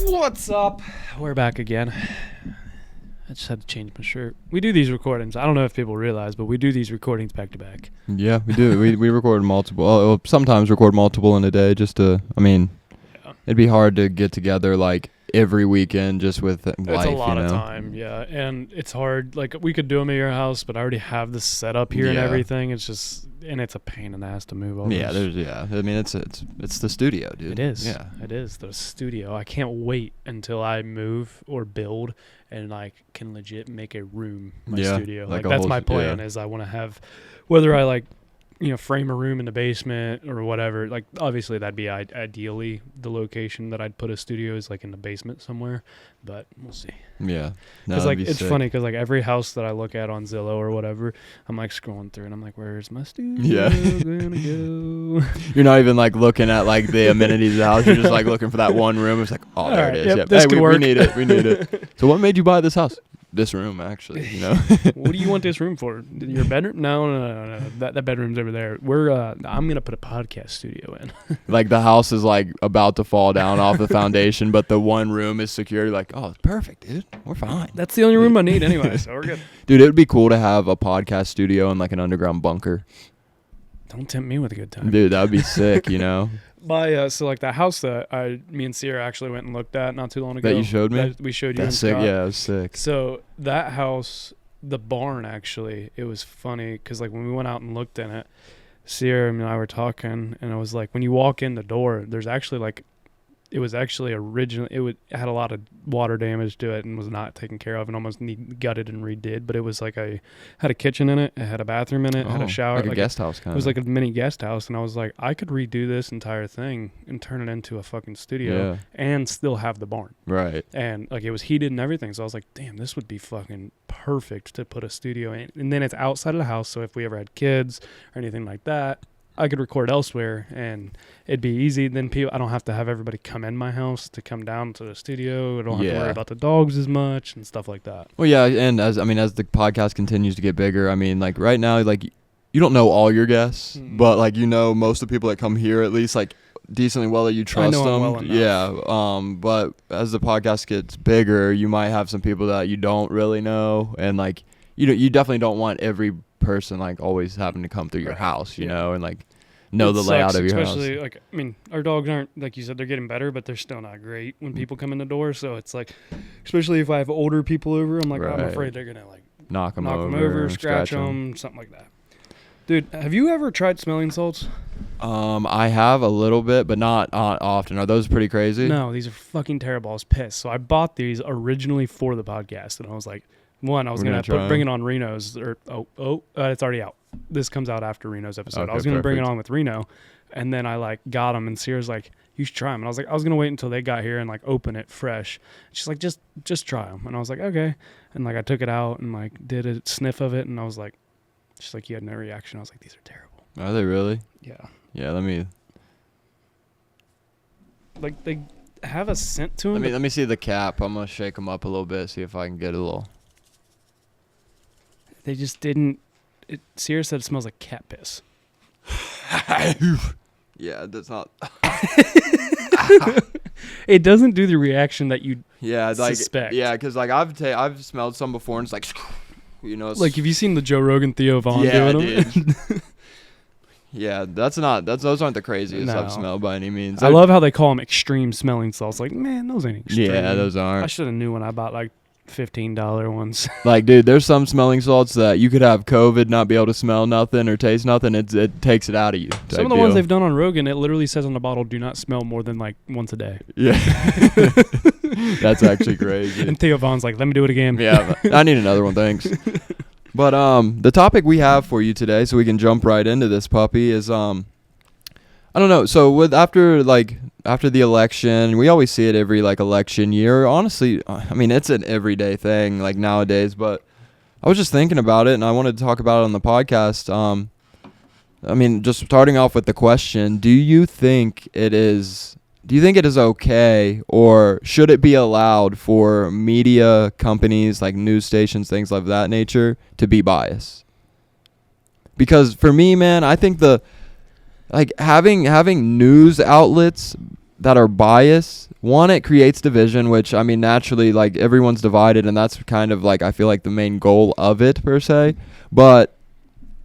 What's up? We're back again. I just had to change my shirt. We do these recordings. I don't know if people realize, but we do these recordings back to back. Yeah, we do. we record multiple. Well, sometimes record multiple in a day just to, it'd be hard to get together like every weekend just with life, It's a lot of time, yeah. And it's hard. Like, we could do them at your house, but I already have this set up here and everything. It's just, and it's a pain in the ass to move over. Yeah, it's the studio, dude. It is. Yeah. It is the studio. I can't wait until I move or build and like can legit make a room in my studio. Like that's my plan is I want to have, whether I like, frame a room in the basement or whatever. Like, obviously that'd be ideally the location that I'd put a studio is like in the basement somewhere, but we'll see. Yeah. Because it's funny because like every house that I look at on Zillow or whatever, I'm like scrolling through and I'm like, where's my studio gonna go? You're not even like looking at like the amenities of the house. You're just like looking for that one room. It's like, oh, there it is. Yep. This could work. We need it. We need it. So what made you buy this house? This room, actually, What do you want this room for? Your bedroom? No. That bedroom's over there. I'm gonna put a podcast studio in. Like the house is like about to fall down off the foundation, but the one room is secure. You're like, oh, it's perfect, dude. We're fine. That's the only room I need anyway, so we're good. Dude, it would be cool to have a podcast studio in like an underground bunker. Don't tempt me with a good time. Dude, that would be sick, So like that house that me and Sierra actually went and looked at not too long ago. That you showed me? We showed you. That's sick. Yeah, it was sick. So that house, the barn actually, it was funny because like when we went out and looked in it, Sierra and I were talking, and I was like, when you walk in the door, there's actually like, it was actually originally, had a lot of water damage to it and was not taken care of and almost gutted and redid. But it was like had a kitchen in it, it had a bathroom in it, had a shower. Like a guest house kind of. It was like a mini guest house. And I was like, I could redo this entire thing and turn it into a fucking studio and still have the barn. Right. And like it was heated and everything. So I was like, damn, this would be fucking perfect to put a studio in. And then it's outside of the house. So if we ever had kids or anything like that, I could record elsewhere and it'd be easy. Then I don't have to have everybody come in my house to come down to the studio. I don't have to worry about the dogs as much and stuff like that. Well, yeah, and as the podcast continues to get bigger, like right now, like you don't know all your guests, but like most of the people that come here at least like decently well that you trust them. Well enough. Yeah. But as the podcast gets bigger, you might have some people that you don't really know, and like you definitely don't want every person like always having to come through your house, and like know the layout of your house. Especially like, our dogs aren't, like you said, they're getting better, but they're still not great when people come in the door. So it's like, especially if I have older people over, I'm like, I'm afraid they're gonna like knock them over, scratch them, something like that. Dude, have you ever tried smelling salts? I have a little bit, but not often. Are those pretty crazy? No, these are fucking terrible. I was pissed. So I bought these originally for the podcast, and I was like, I was going to bring it on Reno's. It's already out. This comes out after Reno's episode. Okay, I was going to bring it on with Reno, and then I like got them, and Sierra's like, you should try them. And I was like, I was going to wait until they got here and like open it fresh. She's like, just try them. And I was like, okay. And like I took it out and like did a sniff of it, and I was like, she's like, you had no reaction. I was like, these are terrible. Are they really? Yeah. Yeah, let me. Like they have a scent to them. Let me see the cap. I'm going to shake them up a little bit, see if I can get a little. They just didn't. Sierra said it smells like cat piss. Yeah, that's not. It doesn't do the reaction that you suspect. Yeah, because like I've smelled some before and it's like, it's like, have you seen the Joe Rogan Theo Vaughn doing them? Yeah, those aren't the craziest I've smelled by any means. I love how they call them extreme smelling salts. Like, man, those ain't extreme. Yeah, those aren't. I should have knew when I bought like $15 ones. Like, dude, there's some smelling salts that you could have COVID, not be able to smell nothing or taste nothing. It takes it out of you. Some of the ones they've done on Rogan, it literally says on the bottle, do not smell more than like once a day. Yeah. That's actually crazy. And Theo Vaughn's like, let me do it again. Yeah, I need another one, thanks. But the topic we have for you today, so we can jump right into this puppy, is I don't know. So after the election, we always see it every like election year. Honestly, it's an everyday thing like nowadays. But I was just thinking about it, and I wanted to talk about it on the podcast. Just starting off with the question: Do you think it is okay, or should it be allowed for media companies like news stations, things of that nature, to be biased? Because for me, man, I think having news outlets that are biased, one, it creates division, which, I mean, naturally, like, everyone's divided, and that's kind of, like, I feel like the main goal of it, per se. But,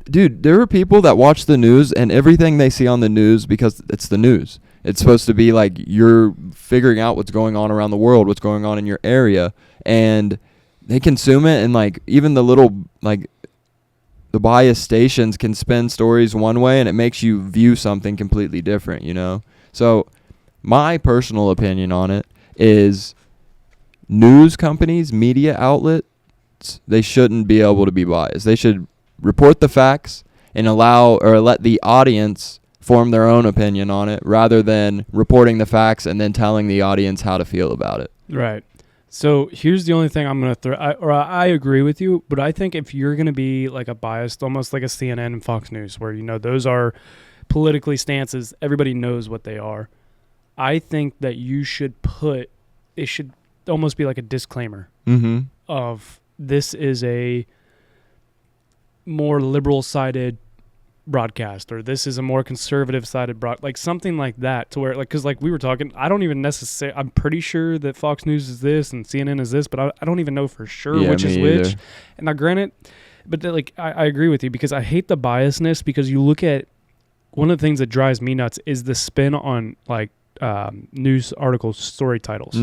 dude, there are people that watch the news, and everything they see on the news, because it's the news. It's supposed to be, like, you're figuring out what's going on around the world, what's going on in your area, and they consume it, and, like, even the little, like, the biased stations can spin stories one way, and it makes you view something completely different, you know? So my personal opinion on it is news companies, media outlets, they shouldn't be able to be biased. They should report the facts and allow or let the audience form their own opinion on it rather than reporting the facts and then telling the audience how to feel about it. Right. So here's the only thing I'm going to throw. I agree with you, but I think if you're going to be like a biased, almost like a CNN and Fox News, where, you know, those are politically stances, everybody knows what they are. I think that you should put, it should almost be like a disclaimer of this is a more liberal-sided broadcast, or this is a more conservative-sided like something like that, to where, like, because like we were talking, I don't even necessarily, I'm pretty sure that Fox News is this and CNN is this, but I don't even know for sure which is which. And now, granted, but like I agree with you, because I hate the biasness, because you look at, one of the things that drives me nuts is the spin on like news articles, story titles.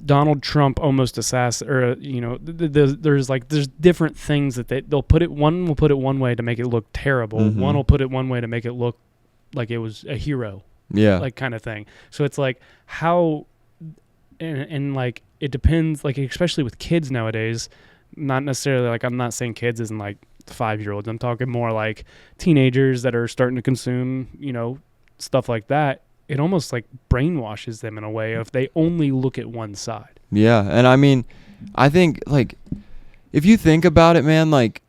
Donald Trump almost or you know, there's different things that they'll put it. One will put it one way to make it look terrible. One will put it one way to make it look like it was a hero. Yeah, like kind of thing. So it's like how, and like it depends. Like especially with kids nowadays, not necessarily like, I'm not saying kids isn't like 5-year-olds. I'm talking more like teenagers that are starting to consume, you know, stuff like that. It almost like brainwashes them in a way if they only look at one side. Yeah. And I mean, I think like, if you think about it, man, like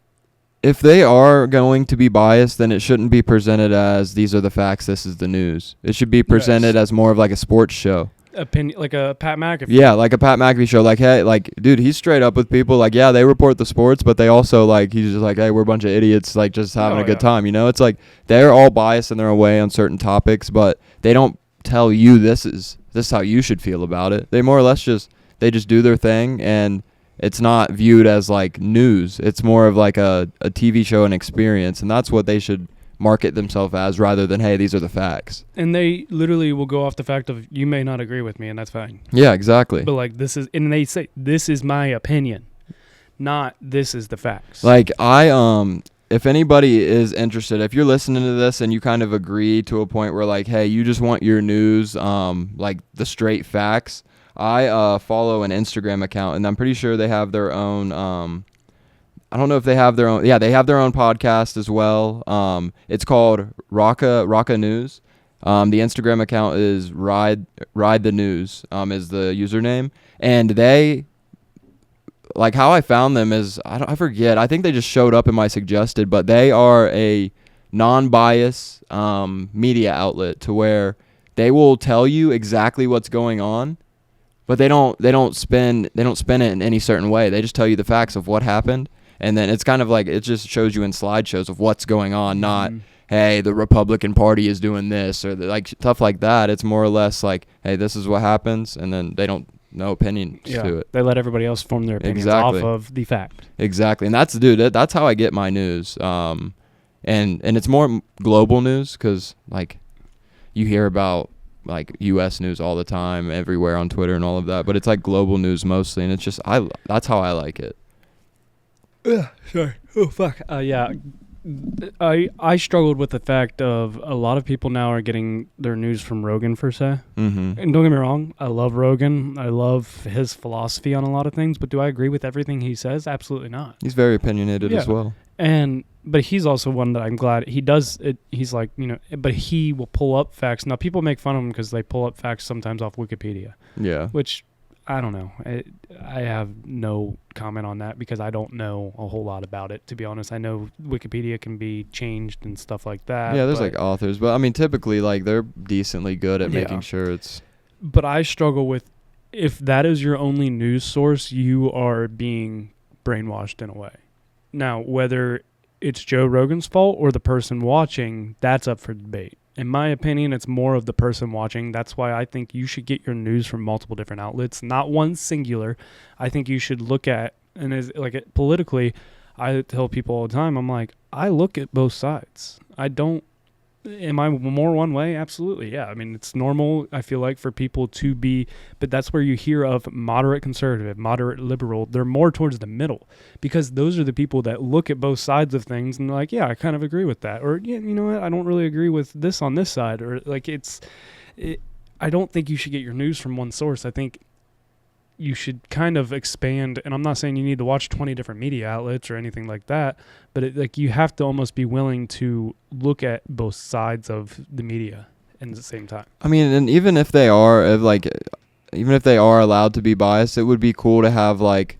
if they are going to be biased, then it shouldn't be presented as these are the facts, this is the news. It should be presented as more of like a sports show. Opinion, like a Pat McAfee. Yeah, like a Pat McAfee show. Like, hey, like, dude, he's straight up with people. Like, yeah, they report the sports, but they also, like, he's just like, hey, we're a bunch of idiots, like, just having a good time. You know, it's like they're all biased in their own way on certain topics, but they don't tell you this is how you should feel about it. They more or less just do their thing, and it's not viewed as like news. It's more of like a TV show and experience, and that's what they should market themselves as, rather than, hey, these are the facts. And they literally will go off the fact of, you may not agree with me, and that's fine. Yeah, exactly. But like, this is, and they say, this is my opinion, not this is the facts. Like, if anybody is interested, if you're listening to this and you kind of agree to a point where like, hey, you just want your news, like the straight facts, I follow an Instagram account, and I'm pretty sure they have their own, I don't know if they have their own. Yeah, they have their own podcast as well. It's called Raka News. The Instagram account is Ride the News. Is the username, and they, like, how I found them is I forget. I think they just showed up in my suggested, but they are a non-bias media outlet, to where they will tell you exactly what's going on, but they don't spin it in any certain way. They just tell you the facts of what happened. And then it's kind of like, it just shows you in slideshows of what's going on, not, hey, the Republican Party is doing this, or like stuff like that. It's more or less like, hey, this is what happens, and then they don't know opinions to it. They let everybody else form their opinions off of the fact. Exactly. And that's how I get my news. And it's more global news, because like you hear about like U.S. news all the time, everywhere on Twitter and all of that, but it's like global news mostly, and it's just, that's how I like it. Sorry. Oh, fuck. Yeah. I struggled with the fact of a lot of people now are getting their news from Rogan, per se. And don't get me wrong, I love Rogan. I love his philosophy on a lot of things, but do I agree with everything he says? Absolutely not. He's very opinionated as well. But he's also one that I'm glad he does it. He's like, you know, but he will pull up facts. Now, people make fun of him because they pull up facts sometimes off Wikipedia. Yeah. Which, I don't know. I have no comment on that, because I don't know a whole lot about it, to be honest. I know Wikipedia can be changed and stuff like that. Yeah, there's like authors, but I mean, typically, like, they're decently good at making sure it's. But I struggle with, if that is your only news source, you are being brainwashed in a way. Now, whether it's Joe Rogan's fault or the person watching, that's up for debate. in my opinion, it's more of the person watching. That's why I think you should get your news from multiple different outlets, not one singular. I think you should look at, and as like politically, I tell people all the time, I'm like, I look at both sides. I don't. Am I more one way? Absolutely. Yeah. I mean, it's normal, I feel like, for people to be, but that's where you hear of moderate conservative, moderate liberal. They're more towards the middle because those are the people that look at both sides of things and they're like, yeah, I kind of agree with that. Or, yeah, you know what? I don't really agree with this on this side. Or like I don't think you should get your news from one source. I think you should kind of expand, and I'm not saying you need to watch 20 different media outlets or anything like that, but like you have to almost be willing to look at both sides of the media at the same time. I mean, and even if they are allowed to be biased, it would be cool to have like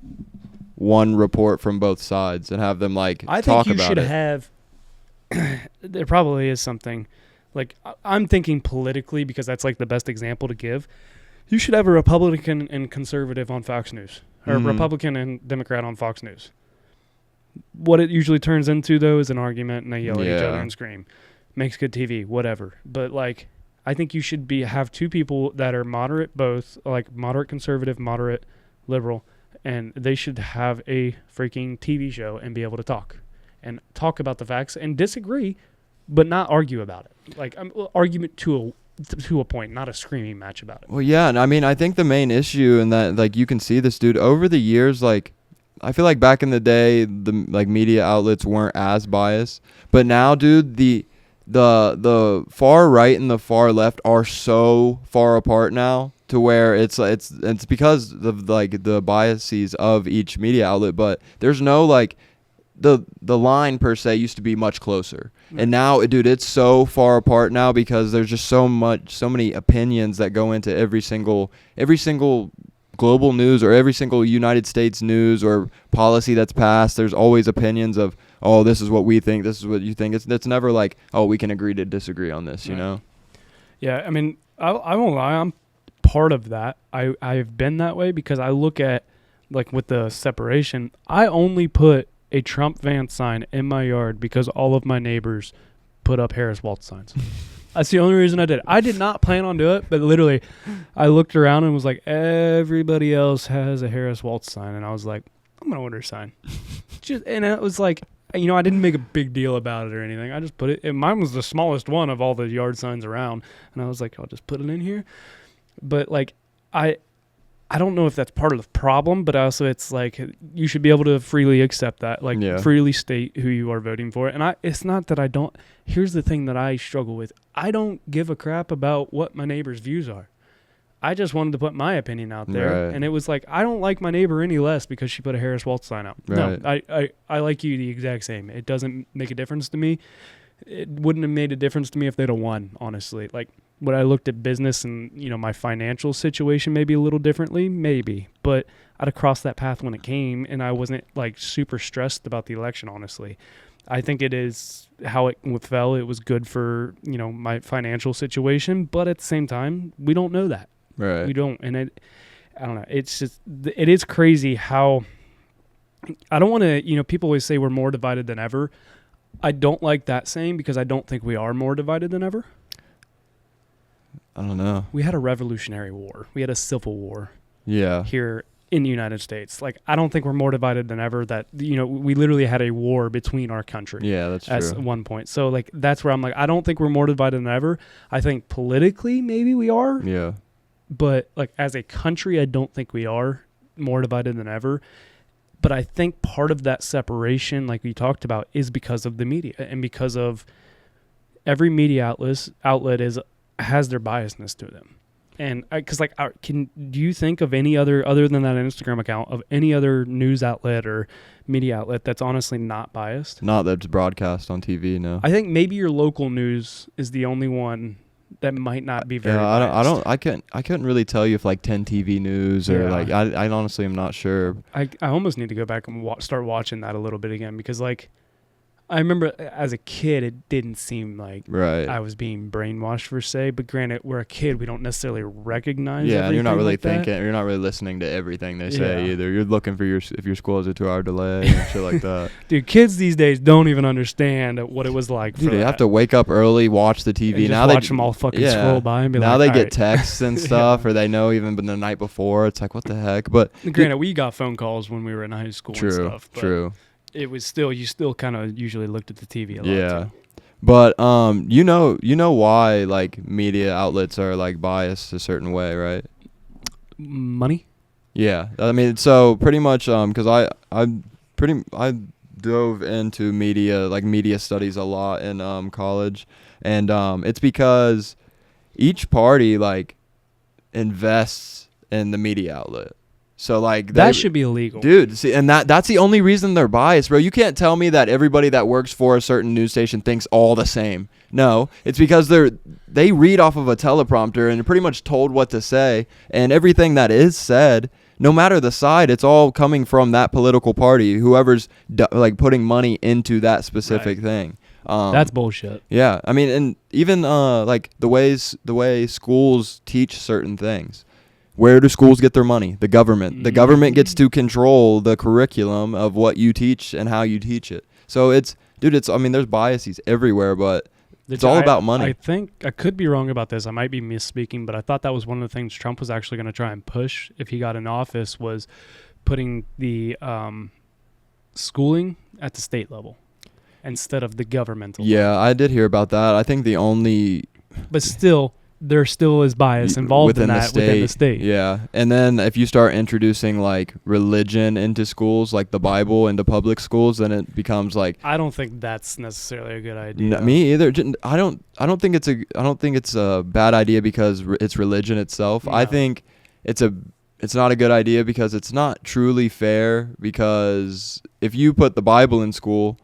one report from both sides and have them like I talk think you about should it. have there probably is something like I'm thinking politically because that's like the best example to give. You should have a Republican and conservative on Fox News, or a Republican and Democrat on Fox News. What it usually turns into, though, is an argument, and they yell at each other and scream. Makes good TV, whatever. But, like, I think you should have two people that are moderate both, like moderate conservative, moderate liberal, and they should have a freaking TV show and be able to talk about the facts and disagree, but not argue about it. Like, argument to a point, not a screaming match about it. Well, yeah, and I mean, I think the main issue in that, like, you can see this, dude, over the years, like, I feel like back in the day, the like media outlets weren't as biased, but now, dude, the far right and the far left are so far apart now to where it's because of like the biases of each media outlet, but there's no like the line per se used to be much closer. And now, dude, it's so far apart now because there's just so many opinions that go into every single global news or every single United States news or policy that's passed. There's always opinions of, oh, this is what we think, this is what you think. It's never like, oh, we can agree to disagree on this, you know? Yeah, I mean, I won't lie, I'm part of that. I've been that way because I look at, like, with the separation, I only put a Trump Vance sign in my yard because all of my neighbors put up Harris Waltz signs. That's the only reason I did it. I did not plan on doing it, but literally I looked around and was like, everybody else has a Harris Waltz sign. And I was like, I'm going to order a sign. And it was like, you know, I didn't make a big deal about it or anything. I just put it, and mine was the smallest one of all the yard signs around. And I was like, I'll just put it in here. But like, I don't know if that's part of the problem, but also it's like you should be able to freely accept that, like freely state who you are voting for. And it's not that I don't. Here's the thing that I struggle with. I don't give a crap about what my neighbor's views are. I just wanted to put my opinion out there. Right. And it was like, I don't like my neighbor any less because she put a Harris Waltz sign out. Right. No, I like you the exact same. It doesn't make a difference to me. It wouldn't have made a difference to me if they'd have won, honestly. Like, would I looked at business and, you know, my financial situation maybe a little differently? Maybe. But I'd have crossed that path when it came, and I wasn't, like, super stressed about the election, honestly. I think it is how it fell. It was good for, you know, my financial situation. But at the same time, we don't know that. Right. We don't. And I don't know. It's just, it is crazy how, I don't want to, you know, people always say we're more divided than ever. I don't like that saying because I don't think we are more divided than ever. I don't know. We had a Revolutionary War. We had a Civil War. Yeah. Here in the United States. Like, I don't think we're more divided than ever. That, you know, we literally had a war between our country. Yeah, that's true. At one point. So, like, that's where I'm like, I don't think we're more divided than ever. I think politically maybe we are. Yeah. But, like, as a country, I don't think we are more divided than ever. But I think part of that separation, like we talked about, is because of the media and because of every media outlet has their biasness to them. And because, like, do you think of any other than that Instagram account, of any other news outlet or media outlet that's honestly not biased? Not that's broadcast on TV, no. I think maybe your local news is the only one that might not be very biased. I couldn't really tell you if like 10 TV News or like I honestly am not sure. I almost need to go back and start watching that a little bit again because, like, I remember as a kid, it didn't seem like Right. I was being brainwashed per se. But granted, we're a kid; we don't necessarily recognize. Yeah, and you're not everything really like that. thinking. You're not really listening to everything they say Yeah. either. You're looking for if your school has a 2-hour delay and shit like that. Dude, kids these days don't even understand what it was like. Dude, for they that. have to wake up early, watch the And TV. just Now watch they them all fucking yeah. scroll by and be now like, they get "Alright." texts and stuff, or they know even the night before. It's like, what the heck? But Granted, we got phone calls when we were in high school and true, stuff. But true. It was still, you still kind of usually looked at the TV a lot. Yeah. Too. But you know why like media outlets are like biased a certain way, right? Money? Yeah, I mean, so pretty much, because I dove into media studies a lot in college, and it's because each party like invests in the media outlet. So like That should be illegal. dude, see, and that's the only reason they're biased, bro. You can't tell me that everybody that works for a certain news station thinks all the same. No, it's because they read off of a teleprompter and are pretty much told what to say, and everything that is said, no matter the side, it's all coming from that political party, whoever's like putting money into that specific thing. That's bullshit. Yeah, I mean, and even like the way schools teach certain things. Where do schools get their money? The government. The government gets to control the curriculum of what you teach and how you teach it. So I mean, there's biases everywhere, but it's all about money. I think I could be wrong about this. I might be misspeaking, but I thought that was one of the things Trump was actually going to try and push if he got in office, was putting the schooling at the state level instead of the governmental. Yeah, I did hear about that. I think the only But still, there still is bias involved in that within the state. Yeah, and then if you start introducing like religion into schools, like the Bible into public schools, then it becomes like I don't think that's necessarily a good idea. me either. I don't think it's a bad idea because it's religion itself. No. I think it's not a good idea because it's not truly fair, because if you put the Bible in school,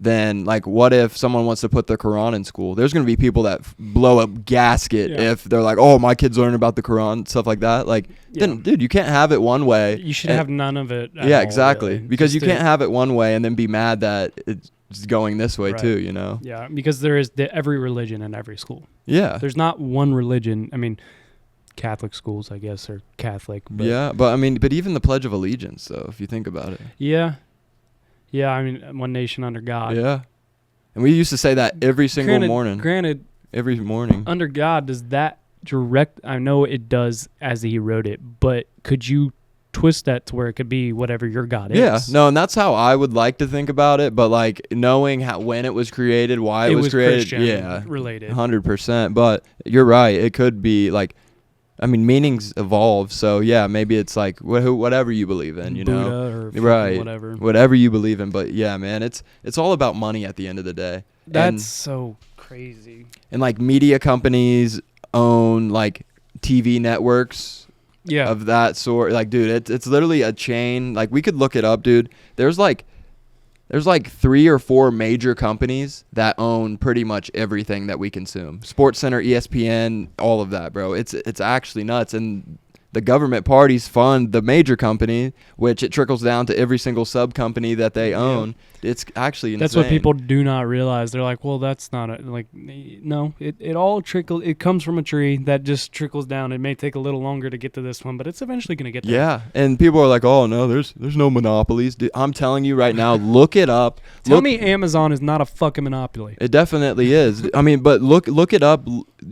then like what if someone wants to put the Quran in school? There's going to be people that blow a gasket if they're like, oh, my kids learn about the Quran, stuff like that. Like, then dude, you can't have it one way. You should have none of it at yeah, all, exactly. really. Because Just you can't have it one way and then be mad that it's going this way too, you know? Yeah, because there is every religion in every school. Yeah. There's not one religion. I mean, Catholic schools, I guess, are Catholic. But Yeah, but I mean, but even the Pledge of Allegiance, though, if you think about it. Yeah. Yeah, I mean, one nation under God. Yeah. And we used to say that every single morning. Granted, Every morning. under God, does that direct? I know it does as he wrote it, but could you twist that to where it could be whatever your God is? Yeah, no, and that's how I would like to think about it. But like knowing when it was created, why it was created, Christian yeah, related. 100%. But you're right; it could be like, I mean, meanings evolve. So yeah, maybe it's like whatever you believe in, you Buddha know, or right? whatever you believe in. But yeah, man, it's all about money at the end of the day. That's so crazy. And like media companies own like TV networks. Yeah. Of that sort. Like, dude, it's literally a chain. Like, we could look it up, dude. There's like 3 or 4 major companies that own pretty much everything that we consume. SportsCenter, ESPN, all of that, bro. It's actually nuts. And the government parties fund the major company, which it trickles down to every single sub company that they own. It's actually insane. That's what people do not realize. They're like, well, that's not no, it all it comes from a tree that just trickles down. It may take a little longer to get to this one, but it's eventually going to get there. Yeah, and people are like, oh, no, there's no monopolies. Dude, I'm telling you right now, look it up. Tell me Amazon is not a fucking monopoly. It definitely is. I mean, but look it up.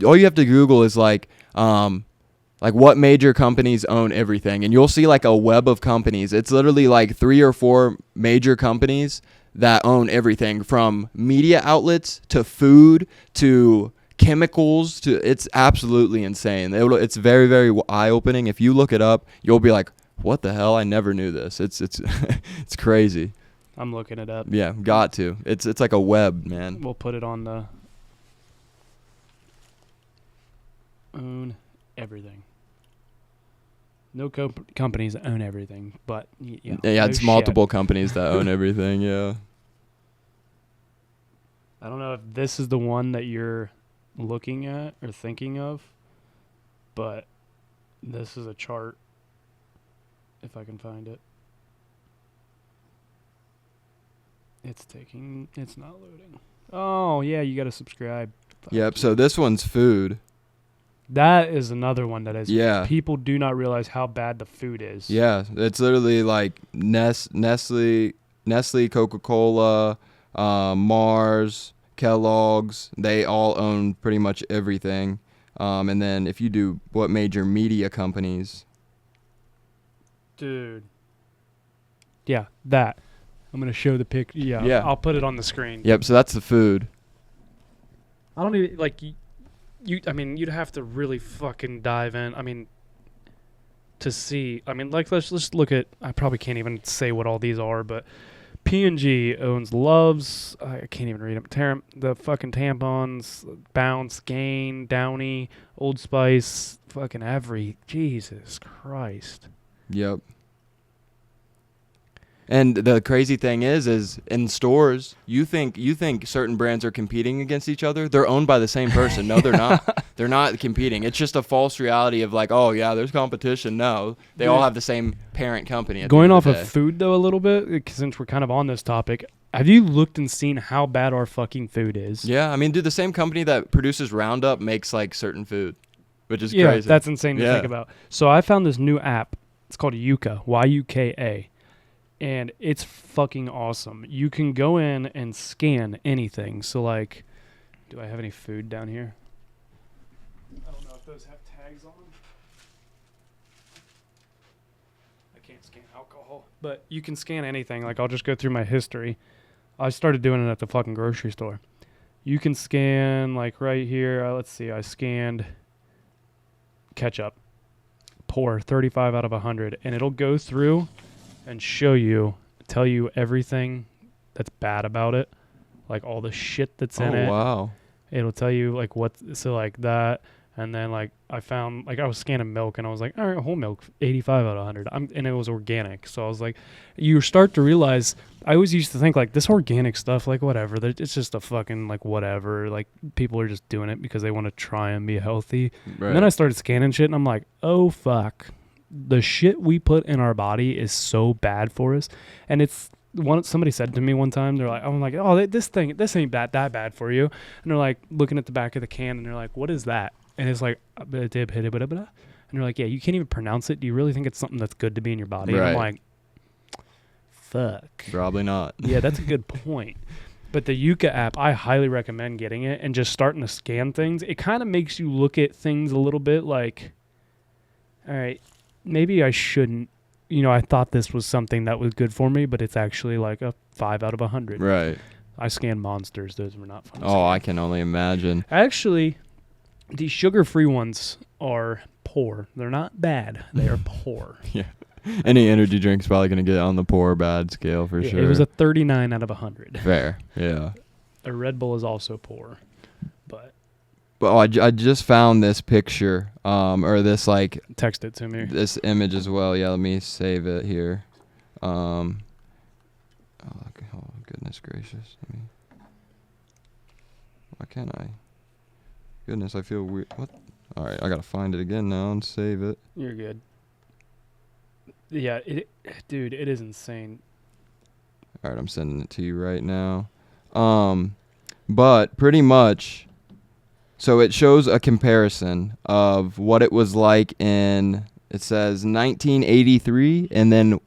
All you have to Google is like what major companies own everything, and you'll see like a web of companies. It's literally like 3 or 4 major companies that own everything from media outlets to food to chemicals to it's absolutely insane. It's very, very eye-opening. If you look it up, you'll be like, what the hell? I never knew this. It's it's crazy. I'm looking it up. Yeah, got to. It's like a web, man. We'll put it on the own everything. No companies own everything, but Yeah, no it's shit. multiple companies that own everything, yeah. I don't know if this is the one that you're looking at or thinking of, but this is a chart, if I can find it. It's not loading. Oh, yeah, you got to subscribe. Fuck Yep. you. So this one's food. That is another one that is. Yeah. People do not realize how bad the food is. Yeah. It's literally like Nestle, Coca-Cola, Mars, Kellogg's. They all own pretty much everything. And then if you do what major media companies. Dude. Yeah, that. I'm going to show the pic. Yeah, Yeah. I'll put it on the screen. Yep. So that's the food. I don't even, like, I mean, you'd have to really fucking dive in. I mean, to see. I mean, like, let's look at, I probably can't even say what all these are, but P&G owns Love's, I can't even read them, the fucking tampons, Bounce, Gain, Downy, Old Spice, fucking Jesus Christ. Yep. And the crazy thing is in stores, you think certain brands are competing against each other. They're owned by the same person. No, they're not. They're not competing. It's just a false reality of like, oh yeah, there's competition. No, they all have the same parent company. At Going the end off of, the of day. food though a little bit, since we're kind of on this topic, have you looked and seen how bad our fucking food is? Yeah, I mean, dude, the same company that produces Roundup makes like certain food, which is Yeah, crazy. that's insane to Yeah. think about. So I found this new app. It's called Yuka, Yuka. And it's fucking awesome. You can go in and scan anything. So, like, do I have any food down here? I don't know if those have tags on them. I can't scan alcohol. But you can scan anything. Like, I'll just go through my history. I started doing it at the fucking grocery store. You can scan, like, right here. Let's see. I scanned ketchup. Poor, 35 out of 100. And it'll go through and tell you everything that's bad about it, like all the shit that's in it. Oh wow. It'll tell you like like that, and then like I found like I was scanning milk and I was like, all right, whole milk, 85 out of 100, and it was organic. So I was like, you start to realize. I always used to think like this organic stuff, like whatever, it's just a fucking like whatever, like people are just doing it because they want to try and be healthy. Right. And then I started scanning shit and I'm like, oh fuck. The shit we put in our body is so bad for us. And it's somebody said to me one time, I'm like, oh, this ain't that bad for you. And they're like looking at the back of the can and they're like, what is that? And it's like, and they're like, yeah, you can't even pronounce it. Do you really think it's something that's good to be in your body? Right. And I'm like, fuck. Probably not. Yeah, that's a good point. But the Yuka app, I highly recommend getting it and just starting to scan things. It kind of makes you look at things a little bit like, all right, maybe I shouldn't. I thought this was something that was good for me, but it's actually like a 5 out of 100. Right. I scanned Monsters. Those were not fun. Oh, I can only imagine. Actually, the sugar-free ones are poor. They're not bad. They are poor. Yeah. Any energy drink's probably going to get on the poor bad scale for sure. It was a 39 out of 100. Fair. Yeah. A Red Bull is also poor. But I just found this picture, or this like Text it to me. this image as well. Yeah, let me save it here. Oh goodness gracious! Why can't I? Goodness, I feel weird. What? All right, I gotta find it again now and save it. You're good. Yeah, dude, it is insane. All right, I'm sending it to you right now. But pretty much. So it shows a comparison of what it was like it says 1983 and then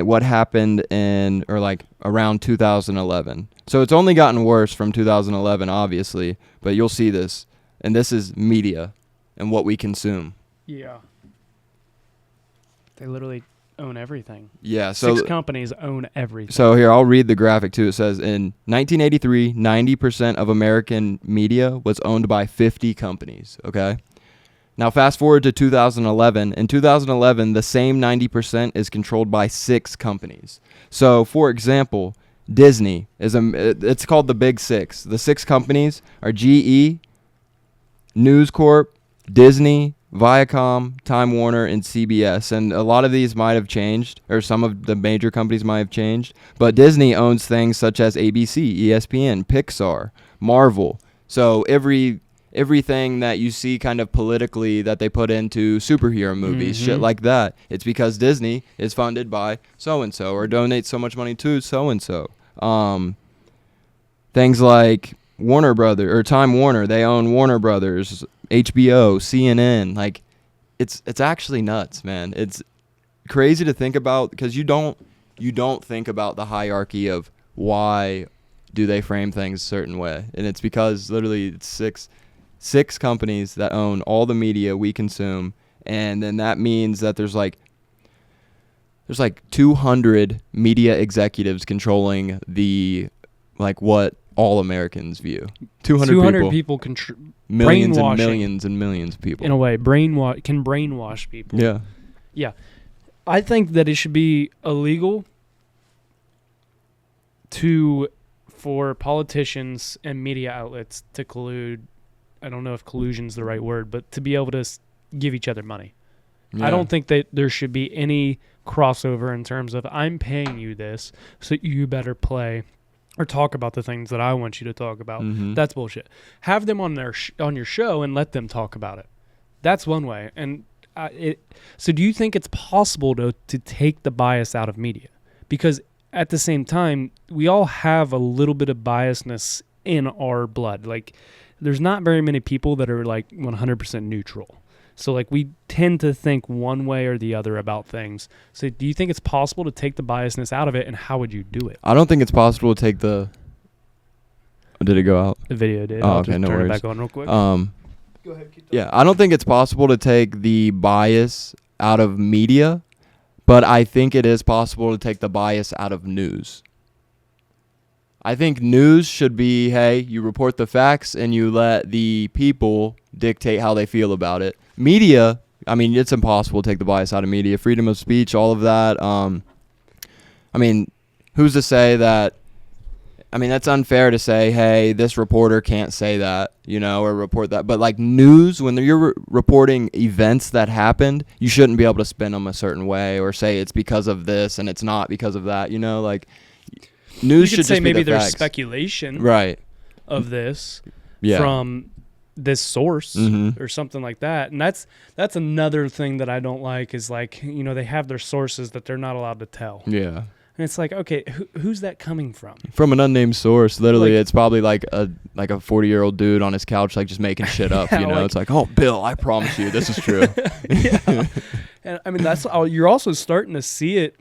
what happened around 2011. So it's only gotten worse from 2011, obviously, but you'll see this. And this is media and what we consume. Yeah. They literally own everything. Yeah. So 6 companies own everything. So here, I'll read the graphic too. It says in 1983, 90% of American media was owned by 50 companies. Okay. Now fast forward to 2011. In 2011, the same 90% is controlled by 6 companies. So for example, Disney it's called the Big Six. The 6 companies are GE, News Corp, Disney, Viacom, Time Warner, and CBS. And a lot of these might have changed, or some of the major companies might have changed. But Disney owns things such as ABC, ESPN, Pixar, Marvel. So everything that you see kind of politically that they put into superhero movies, shit like that, it's because Disney is funded by so-and-so or donates so much money to so-and-so. Things like Warner Brothers or Time Warner, they own Warner Brothers, HBO, CNN. Like, it's actually nuts, man. It's crazy to think about because you don't think about the hierarchy of why do they frame things a certain way, and it's because literally it's six companies that own all the media we consume, and then that means that there's like 200 media executives controlling the like what all Americans view. 200 people millions and brainwashing. millions and millions of people. In a way, can brainwash people. Yeah. Yeah. I think that it should be illegal for politicians and media outlets to collude. I don't know if collusion's the right word, but to be able to give each other money. Yeah. I don't think that there should be any crossover in terms of I'm paying you this, so you better play or talk about the things that I want you to talk about. Mhm. That's bullshit. Have them on on your show and let them talk about it. That's one way. And so do you think it's possible to take the bias out of media? Because at the same time, we all have a little bit of biasness in our blood. Like, there's not very many people that are like 100% neutral. So like we tend to think one way or the other about things. So do you think it's possible to take the biasness out of it, and how would you do it? I don't think it's possible to take the. Did it go out? The video did. Oh, I'll okay, just no turn worries. it back on real quick. Go ahead. Keep talking. Yeah, I don't think it's possible to take the bias out of media, but I think it is possible to take the bias out of news. I think news should be, hey, you report the facts and you let the people dictate how they feel about it. Media, I mean, it's impossible to take the bias out of media. Freedom of speech, all of that. I mean, who's to say that? I mean, that's unfair to say, hey, this reporter can't say that, or report that. But like news, when you're reporting events that happened, you shouldn't be able to spin them a certain way or say it's because of this and it's not because of that. Like news you should could say just maybe be the there's facts. speculation Right. of this Yeah. from this source Mhm. or something like that. And that's another thing that I don't like is like, they have their sources that they're not allowed to tell. Yeah. And it's like, okay, who's that coming from? From an unnamed source, literally, Like- it's probably like a 40-year-old dude on his couch, like just making shit up. Yeah, like- It's like, oh, Bill, I promise you, this is true. Yeah. And I mean, you're also starting to see it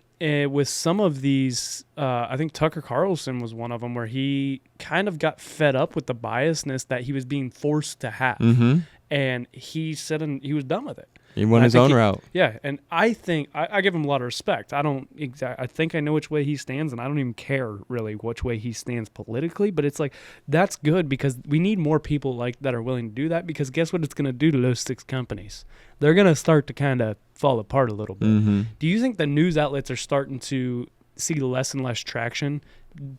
with some of these. I think Tucker Carlson was one of them where he kind of got fed up with the biasness that he was being forced to have. Mm-hmm. And he said he was done with it. He went I his think own route. Yeah, and I think I give him a lot of respect. I think I know which way he stands, and I don't even care really which way he stands politically. But it's like that's good because we need more people like that are willing to do that. Because guess what it's going to do to those 6 companies? They're going to start to kind of fall apart a little bit. Mm-hmm. Do you think the news outlets are starting to see less and less traction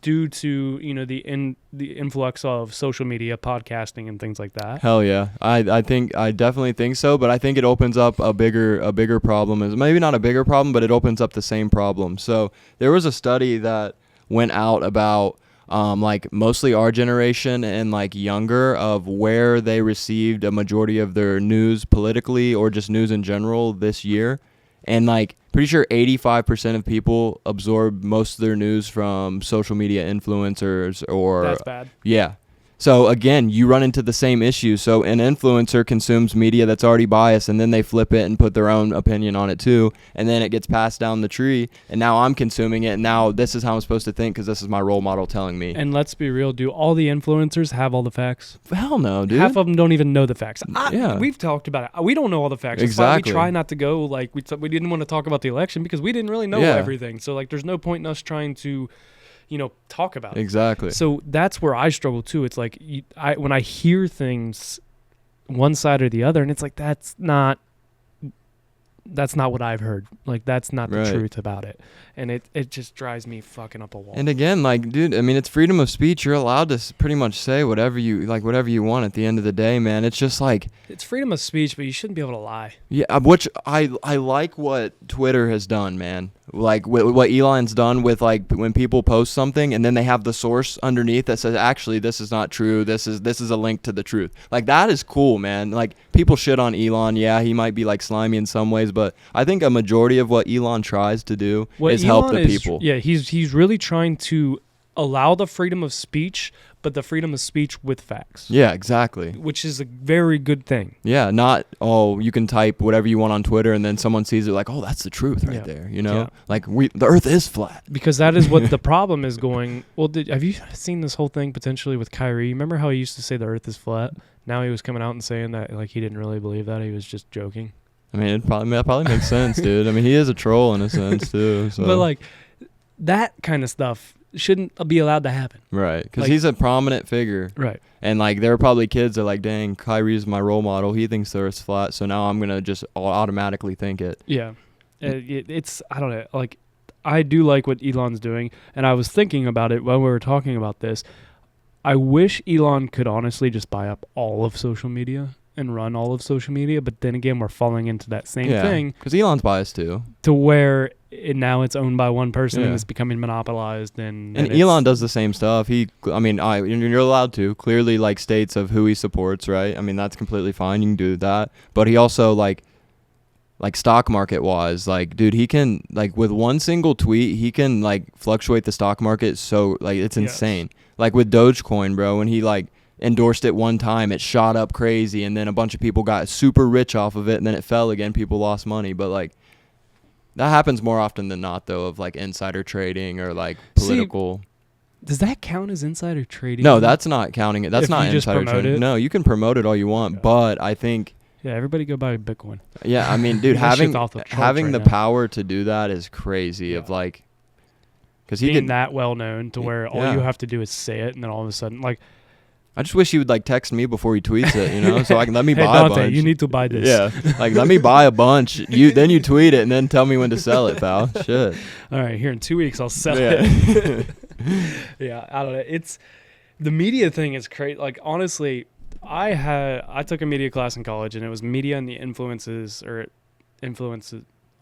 due to the influx of social media, podcasting, and things like that? Hell yeah, I definitely think so, but I think it opens up a bigger problem. Is maybe not a bigger problem, but it opens up the same problem. So there was a study that went out about like mostly our generation and like younger of where they received a majority of their news politically or just news in general this year. And like pretty sure 85% of people absorb most of their news from social media influencers or That's bad. yeah. So again, you run into the same issue. So an influencer consumes media that's already biased, and then they flip it and put their own opinion on it too, and then it gets passed down the tree, and now I'm consuming it, and now this is how I'm supposed to think because this is my role model telling me. And let's be real, do all the influencers have all the facts? Hell no, dude. Half of them don't even know the facts. Yeah. We've talked about it. We don't know all the facts. That's why Exactly. we try not to go like we didn't want to talk about the election because we didn't really know Yeah. everything. So like, there's no point in us trying to, talk about it. Exactly. So that's where I struggle too. It's like when I hear things, one side or the other, and it's like that's not what I've heard. Like that's not the Right. truth about it, and it just drives me fucking up a wall. And again, like, dude, I mean, it's freedom of speech. You're allowed to pretty much say whatever you want at the end of the day, man. It's just like, It's freedom of speech, but you shouldn't be able to lie. yeah, which I like what Twitter has done, man. Like what Elon's done with like when people post something and then they have the source underneath that says actually this is not true. This is a link to the truth. Like that is cool, man. Like people shit on Elon. Yeah, he might be like slimy in some ways, but I think a majority of what Elon tries to do is help the people. Yeah, he's really trying to allow the freedom of speech, but the freedom of speech with facts. Yeah, exactly. Which is a very good thing. Yeah, not, oh, you can type whatever you want on Twitter and then someone sees it like, oh, that's the truth right Yeah. there, you know? Yeah. Like, the earth is flat. Because that is what the problem is going. Well, have you seen this whole thing potentially with Kyrie? Remember how he used to say the earth is flat? Now he was coming out and saying that like he didn't really believe that. He was just joking. I mean, that probably makes sense, dude. I mean, he is a troll in a sense, too. So. But like that kind of stuff shouldn't be allowed to happen. Right, because like, he's a prominent figure. Right. And, like, there are probably kids that are like, dang, Kyrie's my role model. He thinks the earth's flat, so now I'm going to just automatically think it. Yeah. It's, I don't know, like, I do like what Elon's doing, and I was thinking about it when we were talking about this. I wish Elon could honestly just buy up all of social media and run all of social media, but then again, we're falling into that same thing. Because Elon's biased, too. To where now it's owned by one person and Yeah. it's becoming monopolized. And Elon does the same stuff. You're allowed to clearly like states of who he supports, right? I mean, that's completely fine. You can do that. But he also like stock market wise, like, dude, he can like with one single tweet, he can like fluctuate the stock market. So like, it's insane. Like with Dogecoin, bro, when he like endorsed it one time, it shot up crazy. And then a bunch of people got super rich off of it. And then it fell again. People lost money. But like, that happens more often than not, though, of like insider trading or like political. Does that count as insider trading? No, that's not counting it. That's If not you just insider promote trading. it? No, you can promote it all you want, but I think, Yeah, everybody go buy Bitcoin. yeah, I mean, dude, That shit's having off the charts having right the now. power to do that is crazy. Yeah. Of like, because he Being could. that well known to where all Yeah. you have to do is say it, and then all of a sudden, like, I just wish he would like text me before he tweets it, you know, so I can let me hey buy a Dante, bunch. you need to buy this. Yeah, like let me buy a bunch. Then you tweet it and then tell me when to sell it, pal. Shit. All right, here in 2 weeks I'll sell Yeah. it. Yeah, I don't know. It's the media thing is crazy. Like honestly, I took a media class in college, and it was media and the influences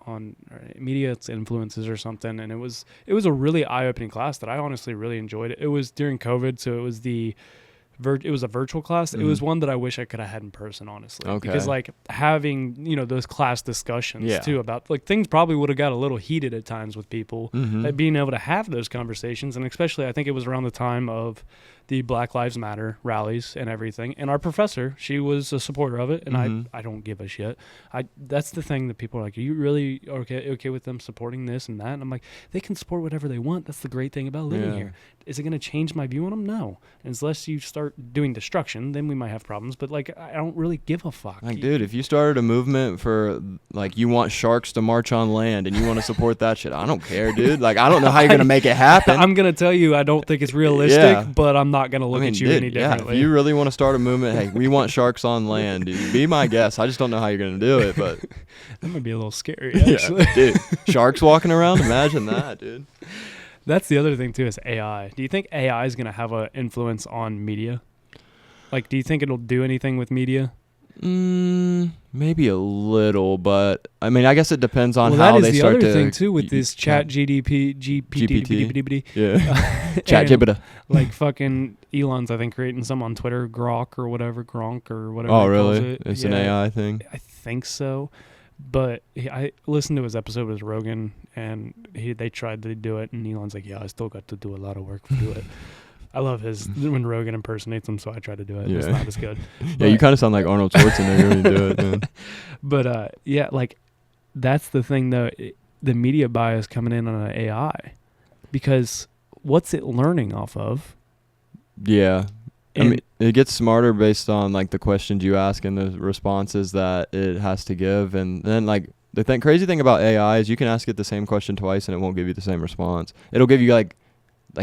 on media, its influences or something. And it was a really eye-opening class that I honestly really enjoyed. It was during COVID, so it was it was a virtual class. It was one that I wish I could have had in person, honestly. Okay. Because like having, those class discussions Yeah. too about like things probably would have got a little heated at times with people. Mhm. Being able to have those conversations, and especially I think it was around the time of the Black Lives Matter rallies and everything. And our professor, she was a supporter of it, and Mhm. I don't give a shit. That's the thing that people are like, are you really okay with them supporting this and that? And I'm like, they can support whatever they want. That's the great thing about living Yeah. here. Is it going to change my view on them? No. Unless you start doing destruction, then we might have problems. But like, I don't really give a fuck. Like, dude, if you started a movement for like you want sharks to march on land and you want to support that shit, I don't care, dude. Like, I don't know how you're gonna make it happen. I'm going to tell you, I don't think it's realistic, Yeah. but I'm not going to look at you dude, any differently. Yeah, if you really want to start a movement, hey, we want sharks on land, dude. Be my guest. I just don't know how you're gonna do it, but That might be a little scary, actually. yeah, dude, sharks walking around. Imagine that, dude. That's the other thing too, is AI. Do you think AI is going to have an influence on media? Like, do you think it'll do anything with media? Maybe a little, but I mean, I guess it depends on Well, how that they is the start other to thing too with this chat GPT. Yeah, chat And, GPT. like fucking Elon's, I think, creating some on Twitter, Gronk or whatever. Oh, he calls really? it. It's an Yeah, AI thing. I think so. But I listened to his episode with Rogan, and they tried to do it, and Elon's like, "Yeah, I still got to do a lot of work to do it." I love his when Rogan impersonates him, so I try to do it. It's Yeah. not as good. Yeah, you kind of sound like Arnold Schwarzenegger when you do it, man. But yeah, like that's the thing though. The media bias coming in on an AI, because what's it learning off of? Yeah. I And mean, it gets smarter based on like the questions you ask and the responses that it has to give. And then like the crazy thing about AI is you can ask it the same question twice and it won't give you the same response. It'll give you like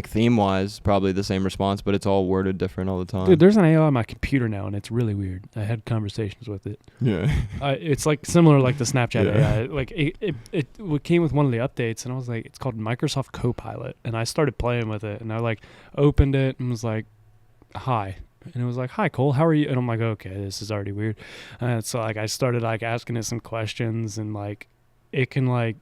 theme wise probably the same response, but it's all worded different all the time. dude, there's an AI on my computer now, and it's really weird. I had conversations with it. Yeah. It's like similar like the Snapchat Yeah. AI. Like it came with one of the updates, and I was like, it's called Microsoft Copilot, and I started playing with it, and I like opened it and was like, hi. And it was like, hi Cole, how are you? And I'm like, okay, this is already weird. So like I started like asking it some questions, and like it can like,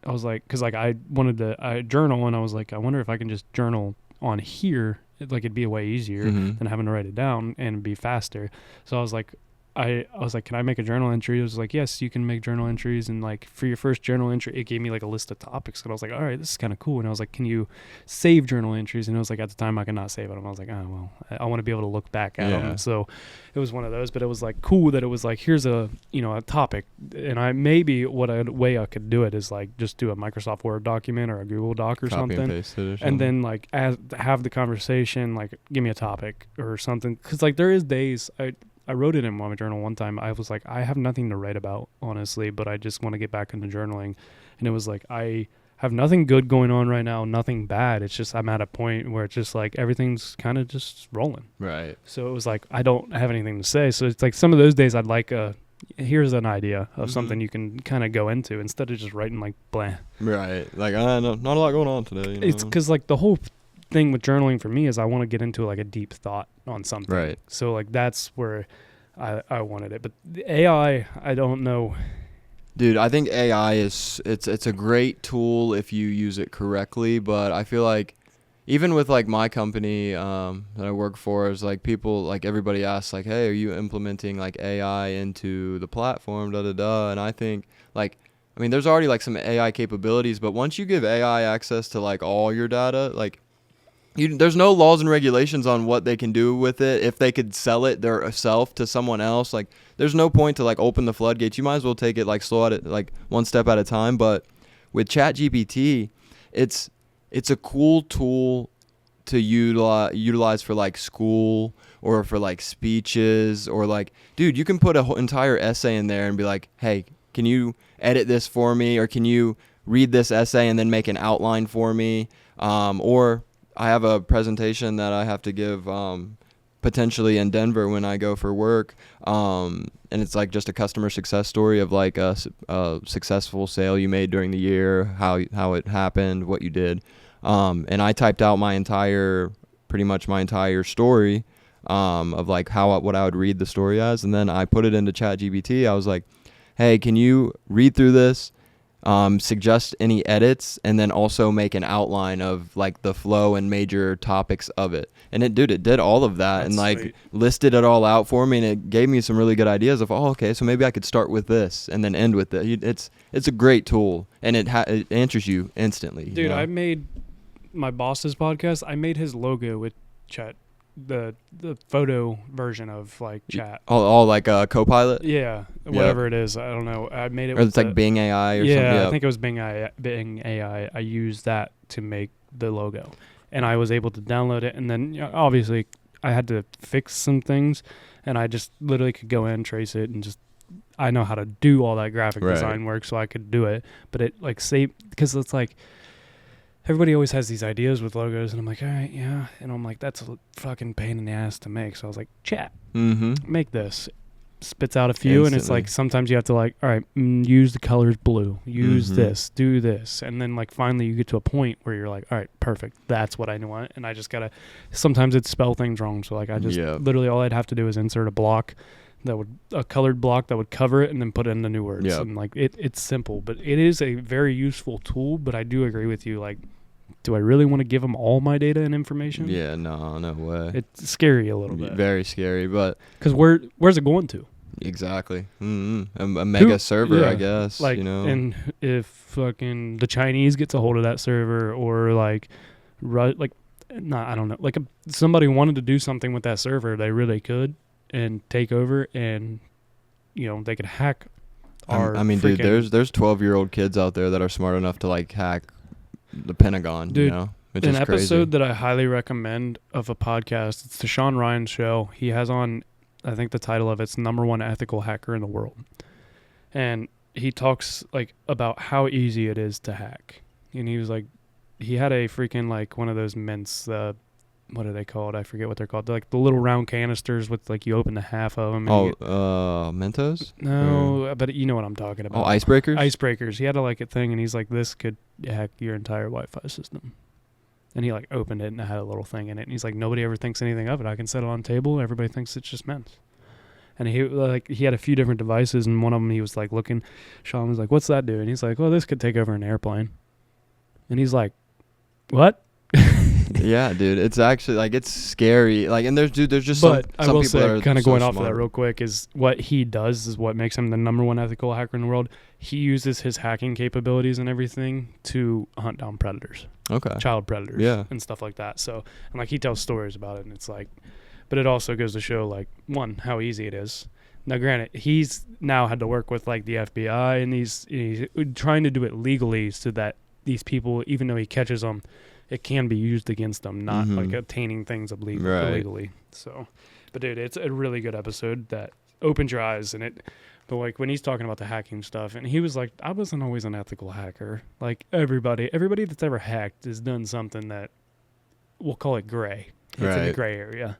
I was like, because like I wanted to journal, and I was like, I wonder if I can just journal on here. Like it'd be way easier Mhm. than having to write it down and be faster. So I was like, I was like, can I make a journal entry? It was like, yes, you can make journal entries. And like for your first journal entry, it gave me like a list of topics. And I was like, all right, this is kind of cool. And I was like, can you save journal entries? And it was like, at the time I could not save them. I was like, oh, well, I want to be able to look back at them. So it was one of those, but it was like cool that it was like, here's a, a topic. And maybe way I could do it is like just do a Microsoft Word document or a Google Doc or Copy something. And paste it or something. And then like have the conversation, like give me a topic or something. Cause like there is days I wrote it in my journal one time. I was like, I have nothing to write about, honestly, but I just want to get back into journaling. And it was like, I have nothing good going on right now, nothing bad. It's just I'm at a point where it's just like everything's kind of just rolling. Right. So it was like, I don't have anything to say. So it's like some of those days I'd like here's an idea of something you can kind of go into instead of just writing like blah. Right. Like, I know, not a lot going on today. It's because like the whole thing with journaling for me is I want to get into like a deep thought on something. Right. So like that's where I wanted it. But the AI, I don't know. Dude, I think AI it's a great tool if you use it correctly, but I feel like even with like my company that I work for is like people, like everybody asks like, hey, are you implementing like AI into the platform, and I think like, I mean, there's already like some AI capabilities, but once you give AI access to like all your data, like there's no laws and regulations on what they can do with it. If they could sell it their self to someone else, like there's no point to like open the floodgates. You might as well take it like slow at it, like one step at a time. But with ChatGPT, it's a cool tool to utilize for like school or for like speeches or like, dude, you can put a whole entire essay in there and be like, hey, can you edit this for me? Or can you read this essay and then make an outline for me? Or I have a presentation that I have to give potentially in Denver when I go for work. And it's like just a customer success story of like a successful sale you made during the year, how it happened, what you did. And I typed out pretty much my entire story of like what I would read the story as. And then I put it into ChatGPT. I was like, hey, can you read through this? Suggest any edits, and then also make an outline of like the flow and major topics of it. And it did all of that. That's and like sweet. Listed it all out for me, and it gave me some really good ideas of, okay, so maybe I could start with this and then end with it. It's a great tool, and it answers you instantly. Dude, I made my boss's podcast. I made his logo with Chat. The photo version of like Chat. All like Copilot? Yeah, whatever it is. I don't know. I made it. Or it's like Bing AI or something. Yeah, I think it was Bing AI. I used that to make the logo, and I was able to download it. And then obviously I had to fix some things, and I just literally could go in, trace it, and just I know how to do all that graphic design work, so I could do it. But it like because it's like. Everybody always has these ideas with logos, and I'm like, all right, yeah. And I'm like, that's a fucking pain in the ass to make. So I was like, Chat, make this. Spits out a few, and it's like sometimes you have to like, all right, use the colors blue. Use this, do this. And then like finally you get to a point where you're like, all right, perfect. That's what I want. And I just got to, sometimes it'd spell things wrong. So like I just literally all I'd have to do is insert a colored block that would cover it and then put in the new words. And like it's simple, but it is a very useful tool. But I do agree with you. Like, do I really want to give them all my data and information? Yeah, no way. It's scary a little bit. Very scary, but because where's it going to? Exactly. A mega server, I guess. Like, and if fucking the Chinese gets a hold of that server, or like, I don't know. Like somebody wanted to do something with that server, they really could. And take over, and they could hack our. Dude, there's 12-year-old kids out there that are smart enough to like hack the Pentagon. Dude, which is an crazy. Episode that I highly recommend of a podcast. It's the Sean Ryan Show. He has on, I think the title of it's #1 ethical hacker in the world, and he talks like about how easy it is to hack. And he was like, he had a freaking like one of those mints. What are they called? I forget what they're called. They're like the little round canisters with like you open the half of them. And Mentos? No, but you know what I'm talking about. Oh, icebreakers? Icebreakers. He had a thing, and he's like, this could hack your entire Wi-Fi system. And he like opened it, and it had a little thing in it. And he's like, nobody ever thinks anything of it. I can set it on a table. Everybody thinks it's just mints. And he had a few different devices, and one of them he was like looking. Sean was like, what's that do? And he's like, well, this could take over an airplane. And he's like, what? Yeah, dude, it's actually like it's scary. Like, and there's just But some I will people that say, are kind of so going off of smart. that real quick, is what he does is what makes him the number one ethical hacker in the world. He uses his hacking capabilities and everything to hunt down predators, Okay. child predators, Yeah. and stuff like that. So, and like he tells stories about it, and it's like, but it also goes to show like one how easy it is. Now, granted, he's now had to work with like the FBI, and he's trying to do it legally so that these people, even though he catches them, it can be used against them, not Mhm. like obtaining things Right. illegally. So, but dude, it's a really good episode that opens your eyes, and it. But like when he's talking about the hacking stuff, and he was like, I wasn't always an ethical hacker. Like everybody that's ever hacked has done something that we'll call it gray. It's in the Right. gray area.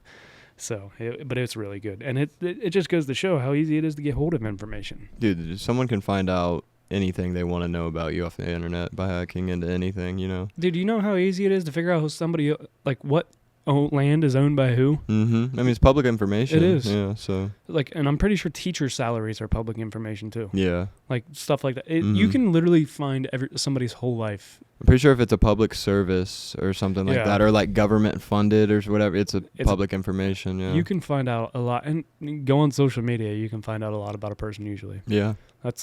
So, but it's really good, and it just goes to show how easy it is to get hold of information. Dude, someone can find out anything they want to know about you off the internet by hacking into anything, you know? Dude, you know how easy it is to figure out who somebody like what land is owned by who? Mm-hmm. I mean, it's public information. It is. Yeah, so. Like, and I'm pretty sure teacher salaries are public information too. Yeah. Like stuff like that. You Mhm. can literally find somebody's whole life. I'm pretty sure if it's a public service or something like Yeah. that, or like government funded or whatever, it's It's- public information, yeah. You can find out a lot, and go on social media. You can find out a lot about a person usually. Yeah.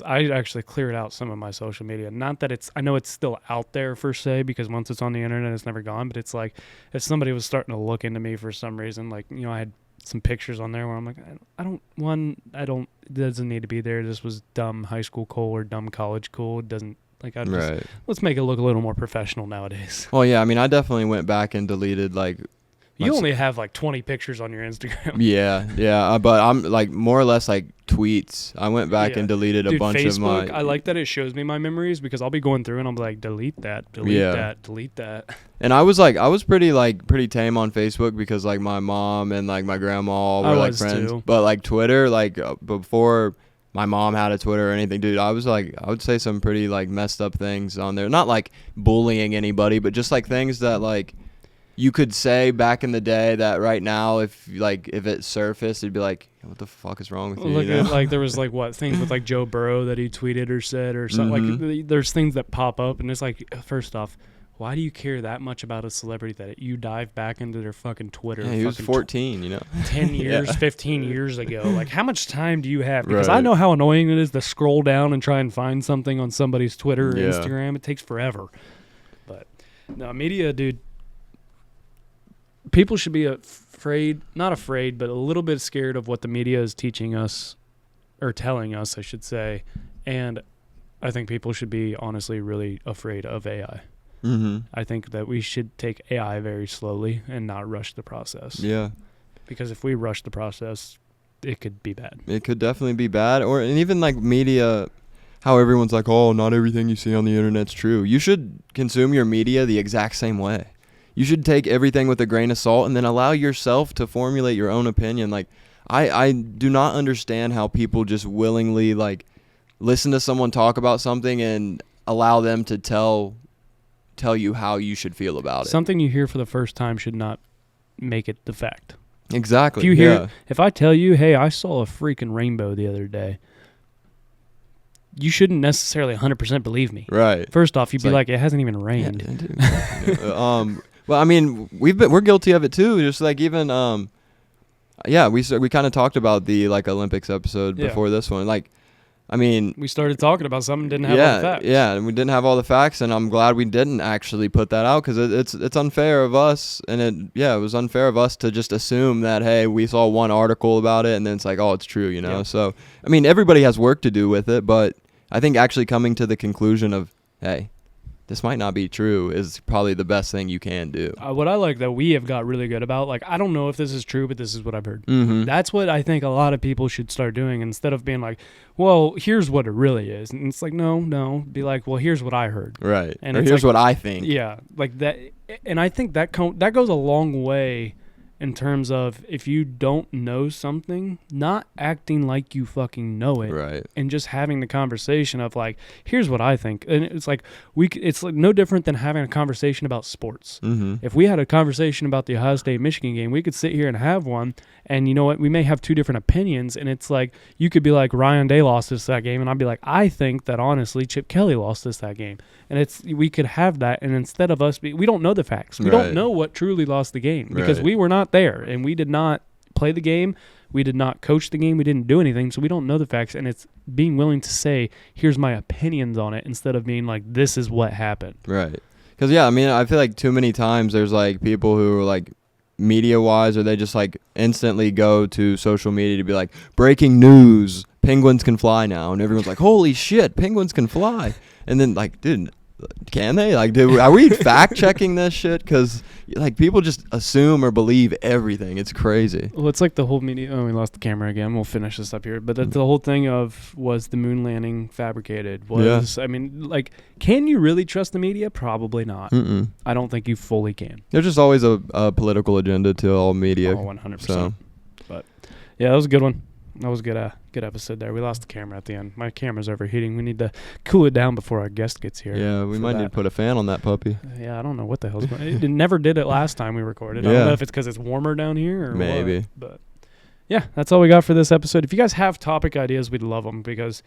I actually cleared out some of my social media. Not that I know it's still out there per se, because once it's on the internet, it's never gone. But it's like if somebody was starting to look into me for some reason, like, you know, I had some pictures on there where I'm like, it doesn't need to be there. This was dumb high school cool or dumb college cool. It doesn't, like, Right. let's make it look a little more professional nowadays. Well, yeah, I mean, I definitely went back and deleted like You Like- only have like 20 pictures on your Instagram. yeah, but I'm like more or less like tweets. I went back Yeah. and deleted a Dude, bunch Facebook, of my. I like that it shows me my memories, because I'll be going through and I'll be like, delete that, Yeah. delete that. And I was pretty tame on Facebook because like my mom and like my grandma all I were like was friends. too. But like Twitter, like before my mom had a Twitter or anything, dude, I was like, I would say some pretty like messed up things on there. Not like bullying anybody, but just like things that like you could say back in the day that right now if it surfaced, it'd be like, what the fuck is wrong with you? Look you know? at, like, there was like what things with like Joe Burrow that he tweeted or said or something. Mhm. Like there's things that pop up, and it's like, first off, why do you care that much about a celebrity that you dive back into their fucking Twitter? Yeah, he was fucking 14, you know. 10 years, Yeah. 15 years ago. Like, how much time do you have? Because I Right. know how annoying it is to scroll down and try and find something on somebody's Twitter or Yeah. Instagram. It takes forever. But no, media, dude, people should be not afraid, but a little bit scared of what the media is teaching us, or telling us, I should say. And I think people should be honestly really afraid of AI. Mm-hmm. I think that we should take AI very slowly and not rush the process. Yeah. Because if we rush the process, it could be bad. It could definitely be bad, and even like media, how everyone's like, oh, not everything you see on the internet's true. You should consume your media the exact same way. You should take everything with a grain of salt and then allow yourself to formulate your own opinion. Like, I do not understand how people just willingly like listen to someone talk about something and allow them to tell you how you should feel about it. Something you hear for the first time should not make it the fact. Exactly. If you hear, yeah. if I tell you, hey, I saw a freaking rainbow the other day, you shouldn't necessarily 100% believe me. Right. First off, you'd It's be like- like, it hasn't even rained. Yeah, well, I mean, we're guilty of it too. Just like even we kind of talked about the like Olympics episode Yeah. before this one. Like, I mean, We started talking about something, didn't have all the facts. yeah, and we didn't have all the facts, and I'm glad we didn't actually put that out because it's unfair of us, and it was unfair of us to just assume that, hey, we saw one article about it and then it's like, oh, it's true, you know. Yeah. So I mean, everybody has work to do with it, but I think actually coming to the conclusion of, hey, this might not be true is probably the best thing you can do. What I like that we have got really good about, like, I don't know if this is true, but this is what I've heard. Mm-hmm. That's what I think a lot of people should start doing, instead of being like, well, here's what it really is. And it's like, no. Be like, well, here's what I heard. Right. And Or it's here's like- what I think. Yeah, like that. And I think that goes a long way in terms of if you don't know something, not acting like you fucking know it, Right. and just having the conversation of like, here's what I think. And it's like it's like no different than having a conversation about sports. Mm-hmm. If we had a conversation about the Ohio State Michigan game, we could sit here and have one, and you know what, we may have two different opinions, and it's like you could be like, Ryan Day lost us that game, and I'd be like, I think that honestly Chip Kelly lost us that game. And we could have that, and instead of us we don't know the facts. We don't know what truly lost the game because we were not there, and we did not play the game. We did not coach the game. We didn't do anything, so we don't know the facts. And it's being willing to say, here's my opinions on it, instead of being like, this is what happened. Right. Because, yeah, I mean, I feel like too many times there's, like, people who are, like, media-wise, or they just, like, instantly go to social media to be like, breaking news, penguins can fly now. And everyone's like, holy shit, penguins can fly. And then, like, dude, can they? Like, are we fact-checking this shit? Because, like, people just assume or believe everything. It's crazy. Well, it's like the whole media. Oh, we lost the camera again. We'll finish this up here. But that's the whole thing of, was the moon landing fabricated? I mean, like, can you really trust the media? Probably not. Mm-mm. I don't think you fully can. There's just always a political agenda to all media. Oh, 100%. So. But, yeah, that was a good one. That was a good episode there. We lost the camera at the end. My camera's overheating. We need to cool it down before our guest gets here. Yeah, we might need to put a fan on that puppy. Yeah, I don't know what the hell's going on. It never did it last time we recorded. I don't know if it's because it's warmer down here or maybe. what. But, yeah, that's all we got for this episode. If you guys have topic ideas, we'd love them, because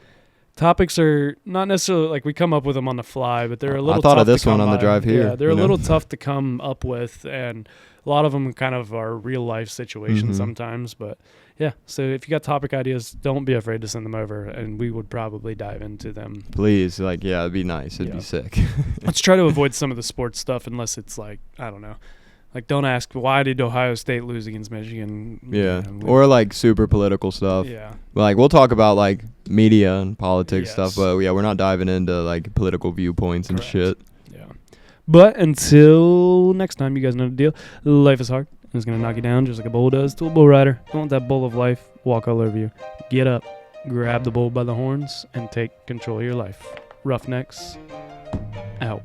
topics are not necessarily like we come up with them on the fly, but they're a little tough. I thought of this to come one on the by. drive here. Yeah, they're a little tough to come up with, and a lot of them kind of are real life situations sometimes. But yeah, so if you got topic ideas, don't be afraid to send them over, and we would probably dive into them. Please, like, yeah, it'd be nice. It'd be sick. Let's try to avoid some of the sports stuff, unless it's like, I don't know. Like, don't ask, why did Ohio State lose against Michigan? Yeah, or like super political stuff. Yeah. Like, we'll talk about like media and politics stuff, but yeah, we're not diving into like political viewpoints and shit. Yeah. But until next time, you guys know the deal. Life is hard. It's going to knock you down just like a bull does to a bull rider. Don't let that bull of life walk all over you. Get up, grab the bull by the horns, and take control of your life. Roughnecks, out.